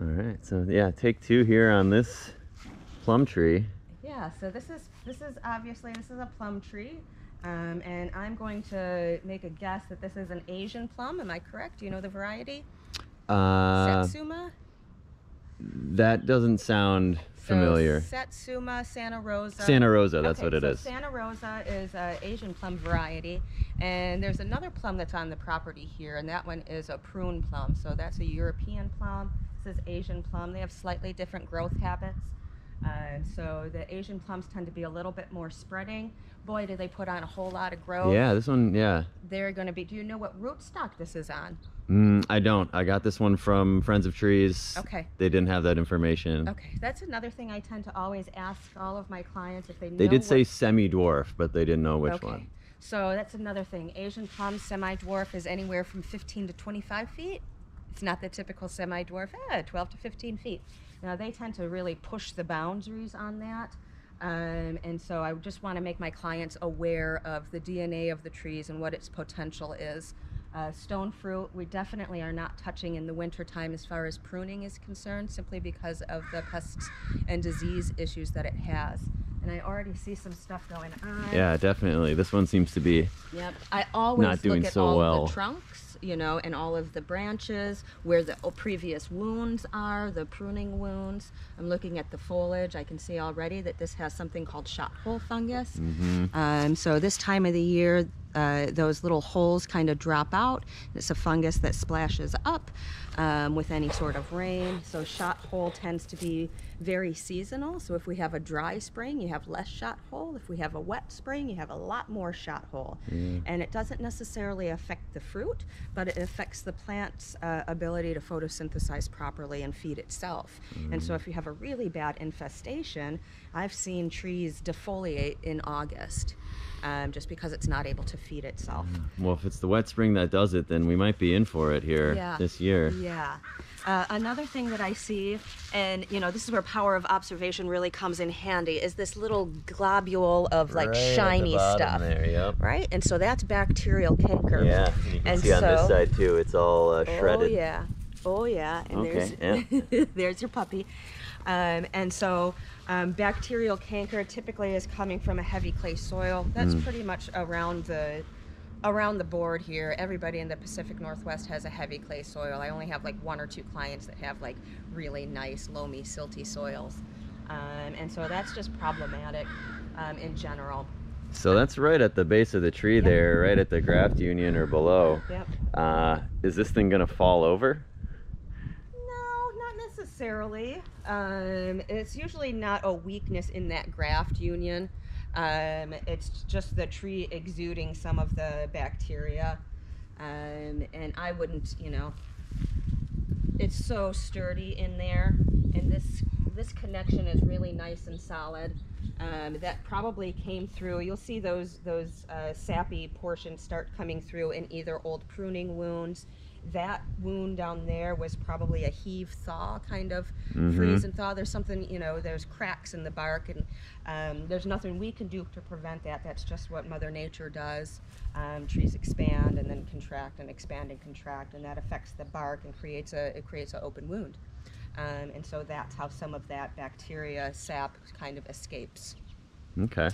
All right, so yeah, take two here on this plum tree. Yeah, so this is obviously a plum tree, and I'm going to make a guess that this is an Asian plum. Am I correct? Do you know the variety? Satsuma? That doesn't sound familiar. Satsuma, Santa Rosa. Santa Rosa, that's okay, what it so is. Santa Rosa is an Asian plum variety, and there's another plum that's on the property here, and that one is a prune plum. So that's a European plum. This is Asian plum. They have slightly different growth habits. So the Asian plums tend to be a little bit more spreading. Boy, do they put on a whole lot of growth. Yeah, this one, yeah. They're going to be, do you know what rootstock this is on? I don't. I got this one from Friends of Trees. Okay. They didn't have that information. Okay, that's another thing I tend to always ask all of my clients if they know. They did say semi-dwarf, but they didn't know which one. So that's another thing. Asian plum semi-dwarf is anywhere from 15 to 25 feet. It's not the typical semi-dwarf, 12 to 15 feet. Now they tend to really push the boundaries on that. And so I just want to make my clients aware of the DNA of the trees and what its potential is. Stone fruit, we definitely are not touching in the wintertime as far as pruning is concerned, simply because of the pests and disease issues that it has. And I already see some stuff going on. Yeah, definitely. This one seems to be I always not doing look at so all well. the trunks, you know, and all of the branches, where the previous wounds are, the pruning wounds. I'm looking at the foliage. I can see already that this has something called shot hole fungus. So this time of the year, those little holes kind of drop out. It's a fungus that splashes up with any sort of rain. So shot hole tends to be very seasonal. So if we have a dry spring, you have less shot hole. If we have a wet spring, you have a lot more shot hole. And it doesn't necessarily affect the fruit, but it affects the plant's ability to photosynthesize properly and feed itself. And so if you have a really bad infestation, I've seen trees defoliate in August. Just because it's not able to feed itself. Well, if it's the wet spring that does it, then we might be in for it here this year. Yeah. Another thing that I see, and you know, this is where power of observation really comes in handy, is this little globule of like shiny stuff. There, right? And so that's bacterial canker. Yeah, and you can see on this side too, it's all shredded. Oh yeah. Oh yeah. And there's your puppy. And so bacterial canker typically is coming from a heavy clay soil. That's pretty much around the board here. Everybody in the Pacific Northwest has a heavy clay soil. I only have like one or two clients that have like really nice, loamy, silty soils. And so that's just problematic in general. So that's right at the base of the tree there, right at the graft union or below. Is this thing gonna fall over? Necessarily. It's usually not a weakness in that graft union. It's just the tree exuding some of the bacteria. And I wouldn't, you know, it's so sturdy in there, and this connection is really nice and solid. That probably came through. You'll see those sappy portions start coming through in either old pruning wounds. That wound down there was probably a heave-thaw kind of freeze and thaw. There's something, you know, there's cracks in the bark, and there's nothing we can do to prevent that. That's just what Mother Nature does. Trees expand and then contract and expand and contract, and that affects the bark and creates an open wound. And so that's how some of that bacteria sap kind of escapes. Okay.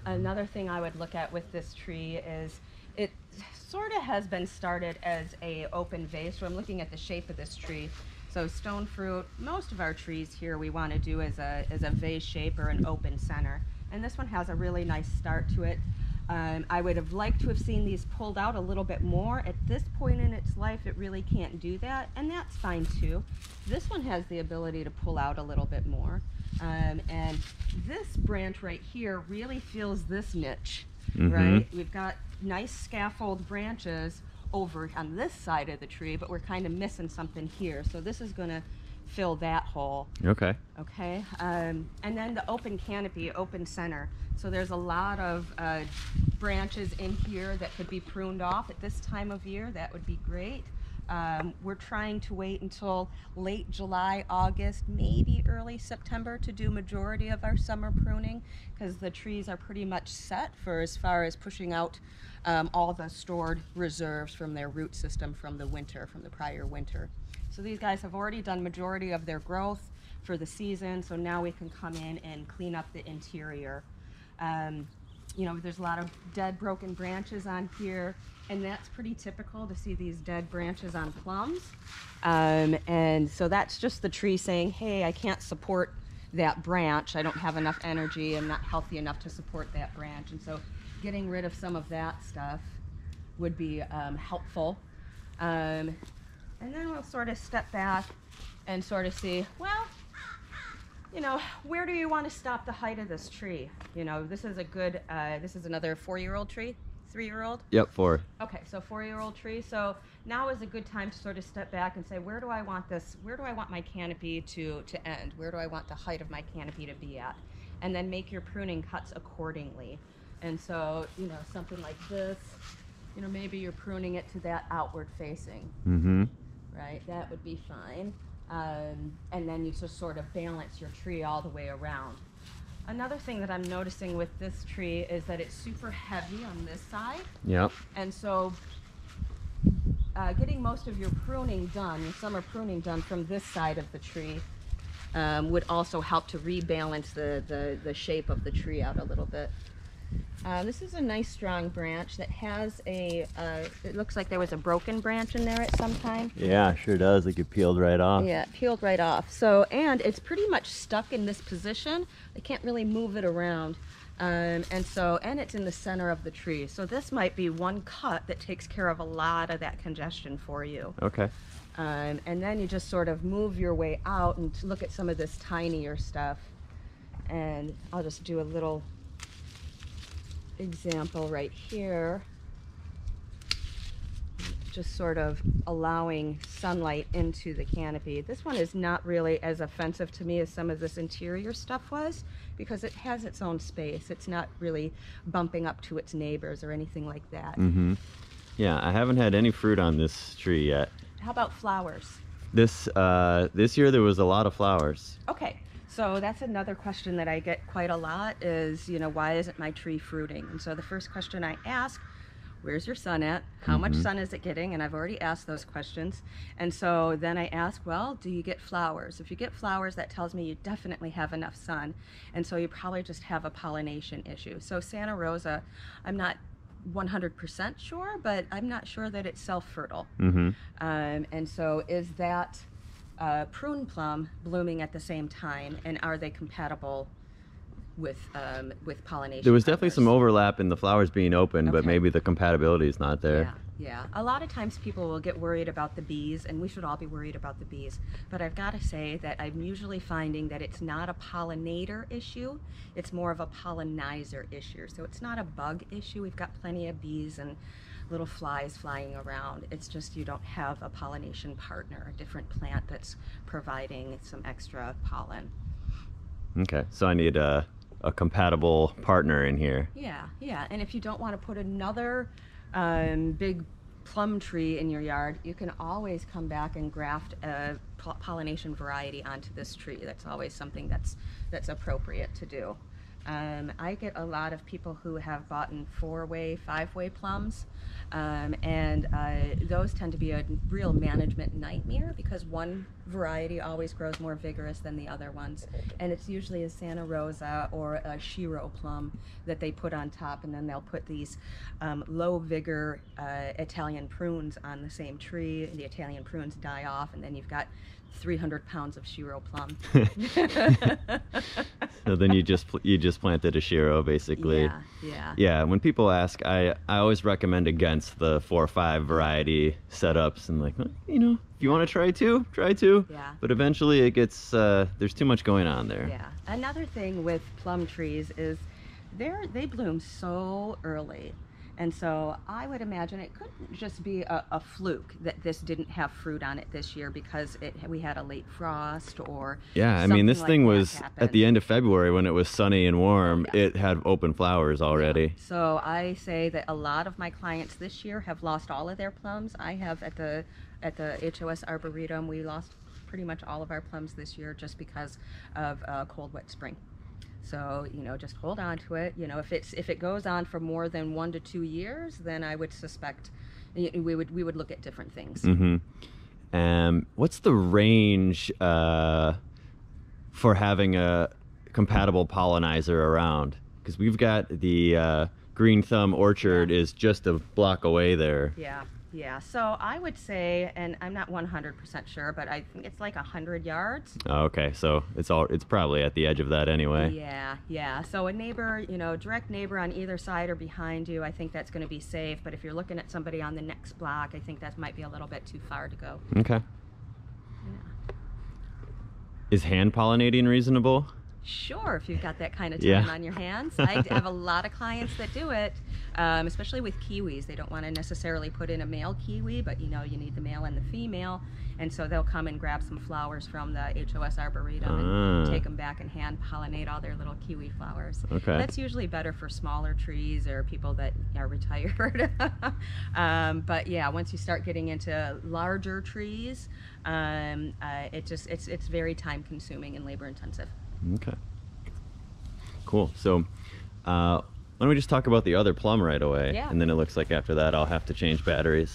Another thing I would look at with this tree is it sort of has been started as a open vase. So I'm looking at the shape of this tree. So stone fruit, most of our trees here we want to do as a vase shape or an open center. And this one has a really nice start to it. I would have liked to have seen these pulled out a little bit more. At this point in its life, it really can't do that, and that's fine too. This one has the ability to pull out a little bit more. And this branch right here really fills this niche, right? We've got nice scaffold branches over on this side of the tree, but we're kind of missing something here. So this is going to fill that hole. Okay. Okay. And then the open canopy, open center. So there's a lot of branches in here that could be pruned off at this time of year. That would be great. We're trying to wait until late July, August, maybe early September to do majority of our summer pruning, because the trees are pretty much set for as far as pushing out all the stored reserves from their root system from the winter, from the prior winter. So these guys have already done majority of their growth for the season, so now we can come in and clean up the interior. You know, there's a lot of dead, broken branches on here, and that's pretty typical to see these dead branches on plums. And so that's just the tree saying, hey, I can't support that branch. I don't have enough energy. I'm not healthy enough to support that branch. And so getting rid of some of that stuff would be helpful. And then we'll sort of step back and sort of see, well, you know, where do you want to stop the height of this tree? You know, this is a good, this is another 4-year-old tree, 3-year-old? Yep, 4. Okay, so 4-year-old tree. So now is a good time to sort of step back and say, where do I want this, where do I want my canopy to end? Where do I want the height of my canopy to be at? And then make your pruning cuts accordingly. And so, you know, something like this, you know, maybe you're pruning it to that outward facing. Mm-hmm. Right, that would be fine. And then you just sort of balance your tree all the way around. Another thing that I'm noticing with this tree is that it's super heavy on this side. Yep. And so getting most of your pruning done, your summer pruning done from this side of the tree would also help to rebalance the shape of the tree out a little bit. This is a nice strong branch that has a, it looks like there was a broken branch in there at some time. Yeah, sure does. Like it peeled right off. Yeah, it peeled right off. So, and it's pretty much stuck in this position. I can't really move it around. And it's in the center of the tree. So this might be one cut that takes care of a lot of that congestion for you. Okay. And then you just sort of move your way out and look at some of this tinier stuff. And I'll just do a little example right here, just sort of allowing sunlight into the canopy. This one is not really as offensive to me as some of this interior stuff was, because it has its own space. It's not really bumping up to its neighbors or anything like that. Mm-hmm. Yeah, I haven't had any fruit on this tree yet. How about flowers? This year there was a lot of flowers. Okay. So that's another question that I get quite a lot is, you know, why isn't my tree fruiting? And so the first question I ask, where's your sun at? How much sun is it getting? And I've already asked those questions. And so then I ask, well, do you get flowers? If you get flowers, that tells me you definitely have enough sun. And so you probably just have a pollination issue. So Santa Rosa, I'm not 100% sure, but I'm not sure that it's self-fertile. Mm-hmm. And so is that prune plum blooming at the same time, and are they compatible with pollination? There was definitely some overlap in the flowers being open, but maybe the compatibility is not there. Yeah. A lot of times people will get worried about the bees, and we should all be worried about the bees. But I've got to say that I'm usually finding that it's not a pollinator issue, it's more of a pollinizer issue. So it's not a bug issue. We've got plenty of bees and little flies flying around. It's just you don't have a pollination partner, a different plant that's providing some extra pollen. Okay, so I need a compatible partner in here. Yeah. And if you don't want to put another big plum tree in your yard, you can always come back and graft a pollination variety onto this tree. That's always something that's appropriate to do. I get a lot of people who have bought in 4-way, 5-way plums, and those tend to be a real management nightmare because one variety always grows more vigorous than the other ones, and it's usually a Santa Rosa or a Shiro plum that they put on top, and then they'll put these low vigor Italian prunes on the same tree, and the Italian prunes die off, and then you've got 300 pounds of Shiro plum. So then you just planted a Shiro, basically. Yeah, when people ask, I always recommend against the 4 or 5 variety setups, and like, you know, if you want to try two. Yeah. But eventually it gets there's too much going on there. Yeah. Another thing with plum trees is they bloom so early. And so I would imagine it could just be a fluke that this didn't have fruit on it this year because we had a late frost or yeah. I mean, this thing was happened. At the end of February when it was sunny and warm. Yeah. It had open flowers already. Yeah. So I say that a lot of my clients this year have lost all of their plums. I have at the HOS Arboretum, we lost pretty much all of our plums this year just because of a cold, wet spring. So, you know, just hold on to it. You know, if it goes on for more than 1 to 2 years, then I would suspect we would look at different things. Mm-hmm. What's the range for having a compatible pollinizer around? Because we've got the Green Thumb Orchard is just a block away there. Yeah, so I would say, and I'm not 100% sure, but I think it's like 100 yards. Oh, okay, so it's probably at the edge of that anyway. Yeah. So a neighbor, you know, direct neighbor on either side or behind you, I think that's going to be safe. But if you're looking at somebody on the next block, I think that might be a little bit too far to go. Okay. Yeah. Is hand pollinating reasonable? Sure, if you've got that kind of time on your hands. I have a lot of clients that do it, especially with kiwis. They don't want to necessarily put in a male kiwi, but you know, you need the male and the female. And so they'll come and grab some flowers from the HOS Arboretum and take them back and hand pollinate all their little kiwi flowers. Okay. That's usually better for smaller trees or people that are retired. But yeah, once you start getting into larger trees, it's very time consuming and labor intensive. Okay. Cool. So, why don't we just talk about the other plum right away? Yeah. And then it looks like after that I'll have to change batteries.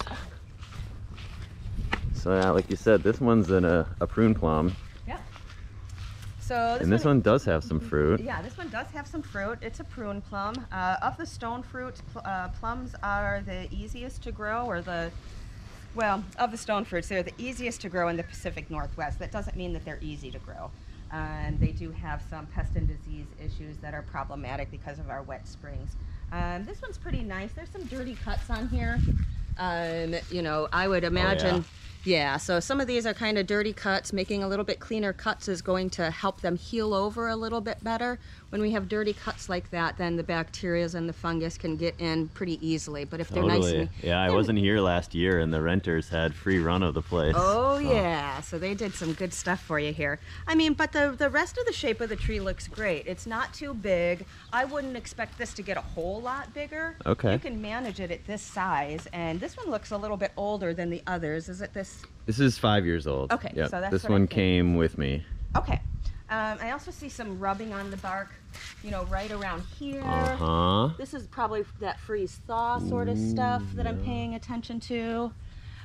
So yeah, like you said, this one's a prune plum. Yeah. So this one does have some fruit. Yeah, this one does have some fruit. It's a prune plum. Of the stone fruits, plums are the easiest to grow, of the stone fruits, they're the easiest to grow in the Pacific Northwest. That doesn't mean that they're easy to grow. And they do have some pest and disease issues that are problematic because of our wet springs. This one's pretty nice. There's some dirty cuts on here. You know, I would imagine... Oh, yeah, so some of these are kind of dirty cuts. Making a little bit cleaner cuts is going to help them heal over a little bit better. When we have dirty cuts like that, then the bacteria and the fungus can get in pretty easily. But if they're nice and... Yeah, I wasn't here last year and the renters had free run of the place. Oh, yeah, so they did some good stuff for you here. I mean, but the rest of the shape of the tree looks great. It's not too big. I wouldn't expect this to get a whole lot bigger. Okay. You can manage it at this size, and this one looks a little bit older than the others. Is it this? This is 5 years old. Okay, yep. So that's this what one I think. came with me. Okay. I also see some rubbing on the bark, you know, right around here. This is probably that freeze-thaw sort of stuff that I'm paying attention to.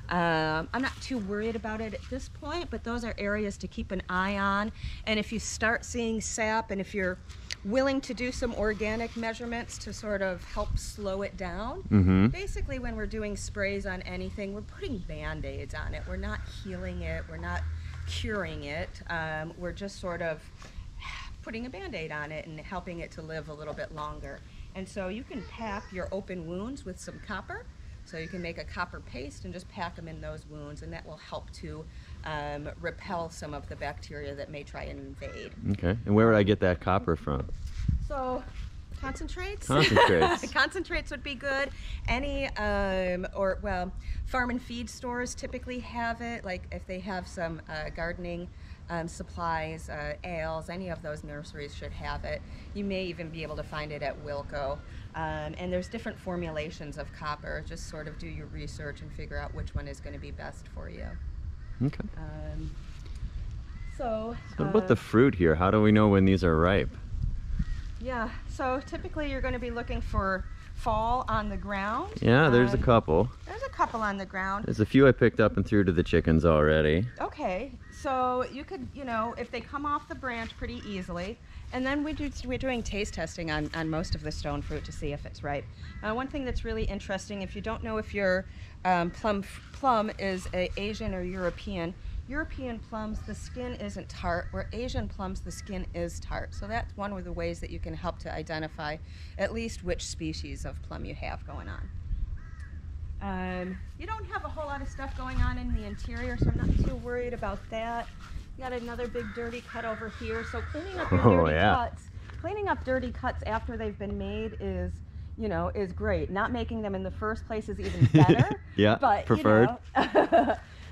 I'm not too worried about it at this point, but those are areas to keep an eye on. And if you start seeing sap, and if you're willing to do some organic measurements to sort of help slow it down, basically when we're doing sprays on anything, we're putting Band-Aids on it. We're not healing it. We're not curing it. We're just sort of putting a Band-Aid on it and helping it to live a little bit longer. And so you can pack your open wounds with some copper. So you can make a copper paste and just pack them in those wounds, and that will help to repel some of the bacteria that may try and invade. Okay, and where would I get that copper from? So concentrates? Concentrates. Concentrates would be good. Any, farm and feed stores typically have it, like if they have some gardening supplies, ales, any of those nurseries should have it. You may even be able to find it at Wilco. And there's different formulations of copper. Just sort of do your research and figure out which one is going to be best for you. Okay. So what about the fruit here? How do we know when these are ripe? Yeah, so typically you're going to be looking for fall on the ground. Yeah, there's a couple. There's a couple on the ground. There's a few I picked up and threw to the chickens already. Okay, so you could, you know, if they come off the branch pretty easily, and then we're doing taste testing on most of the stone fruit to see if it's ripe. One thing that's really interesting, if you don't know if your plum is Asian or European plums, the skin isn't tart, where Asian plums, the skin is tart. So that's one of the ways that you can help to identify at least which species of plum you have going on. You don't have a whole lot of stuff going on in the interior, so I'm not too worried about that. You got another big dirty cut over here, so cleaning up your dirty cuts. Cleaning up dirty cuts after they've been made is, you know, is great. Not making them in the first place is even better. Yeah, but, preferred. You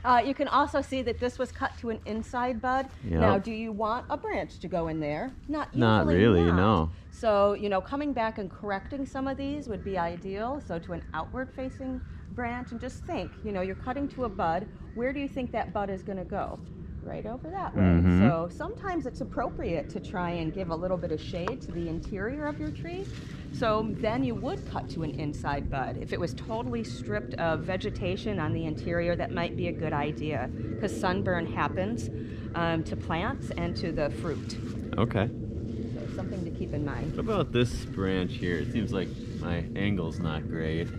know, you can also see that this was cut to an inside bud. Yep. Now, do you want a branch to go in there? Not really, no. So, you know, coming back and correcting some of these would be ideal. So to an outward facing branch, and just think, you know, you're cutting to a bud. Where do you think that bud is going to go? Right over that way. Mm-hmm. So sometimes it's appropriate to try and give a little bit of shade to the interior of your tree. So then you would cut to an inside bud. If it was totally stripped of vegetation on the interior, that might be a good idea, because sunburn happens to plants and to the fruit. Okay. So something to keep in mind. What about this branch here? It seems like my angle's not great.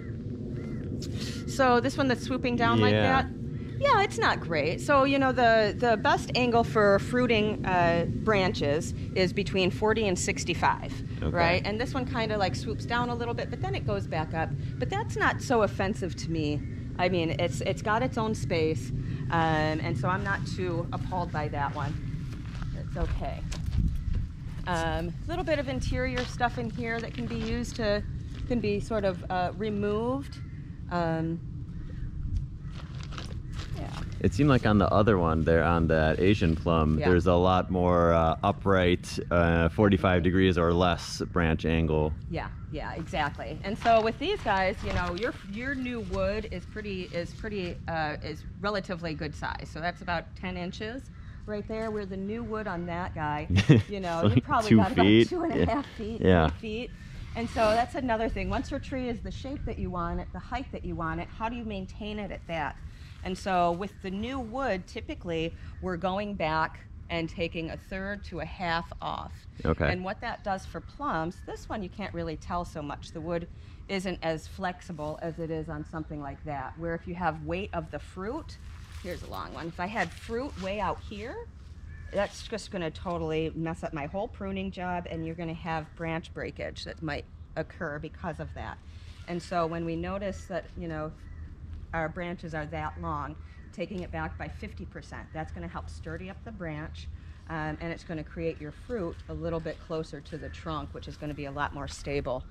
So this one that's swooping down like that? Yeah, it's not great. So, you know, the best angle for fruiting branches is between 40 and 65, okay. Right? And this one kind of like swoops down a little bit, but then it goes back up. But that's not so offensive to me. I mean, it's got its own space, and so I'm not too appalled by that one. It's okay. Little bit of interior stuff in here that can be used to, can be sort of removed. It seemed like on the other one there, on that Asian plum, there's a lot more upright, 45 degrees or less branch angle. Yeah, exactly. And so with these guys, you know, your new wood is relatively good size. So that's about 10 inches right there. Where the new wood on that guy, you know, you probably got about 2.5 feet, 3 feet. And so that's another thing. Once your tree is the shape that you want it, the height that you want it, how do you maintain it at that? And so with the new wood, typically we're going back and taking 1/3 to 1/2 off. Okay. And what that does for plums, this one you can't really tell so much. The wood isn't as flexible as it is on something like that, where if you have weight of the fruit, here's a long one. If I had fruit way out here, that's just going to totally mess up my whole pruning job, and you're going to have branch breakage that might occur because of that. And so when we notice that, you know, our branches are that long, taking it back by 50%, that's going to help sturdy up the branch, and it's going to create your fruit a little bit closer to the trunk, which is going to be a lot more stable.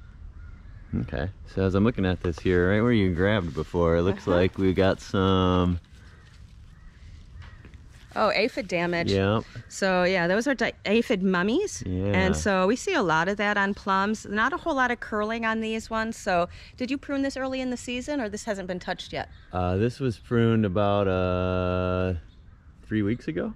Okay, so as I'm looking at this here, right where you grabbed before, it looks like we got some... Oh, aphid damage. Yep. So yeah, those are aphid mummies. Yeah. And so we see a lot of that on plums. Not a whole lot of curling on these ones. So did you prune this early in the season, or this hasn't been touched yet? This was pruned about 3 weeks ago.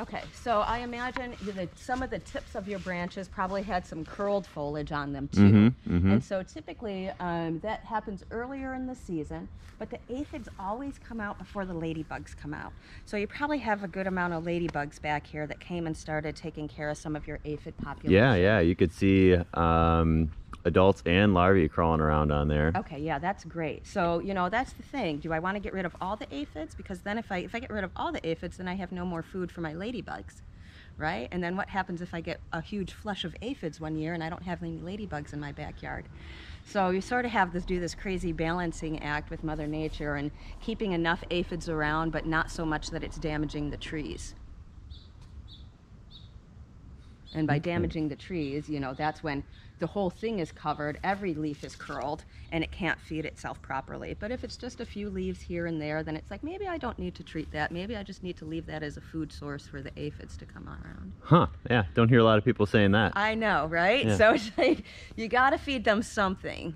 Okay, so I imagine that some of the tips of your branches probably had some curled foliage on them too. And so typically that happens earlier in the season, but the aphids always come out before the ladybugs come out. So you probably have a good amount of ladybugs back here that came and started taking care of some of your aphid population. Yeah, you could see adults and larvae crawling around on there. Okay, yeah, that's great. So, you know, that's the thing. Do I want to get rid of all the aphids? Because then if I get rid of all the aphids, then I have no more food for my ladybugs, right? And then what happens if I get a huge flush of aphids one year and I don't have any ladybugs in my backyard? So you sort of have to do this crazy balancing act with Mother Nature and keeping enough aphids around, but not so much that it's damaging the trees. And by damaging the trees, you know, that's when the whole thing is covered, every leaf is curled, and it can't feed itself properly. But if it's just a few leaves here and there, then it's like, maybe I don't need to treat that. Maybe I just need to leave that as a food source for the aphids to come around. Huh, yeah, don't hear a lot of people saying that. I know, right? Yeah. So it's like, you gotta feed them something.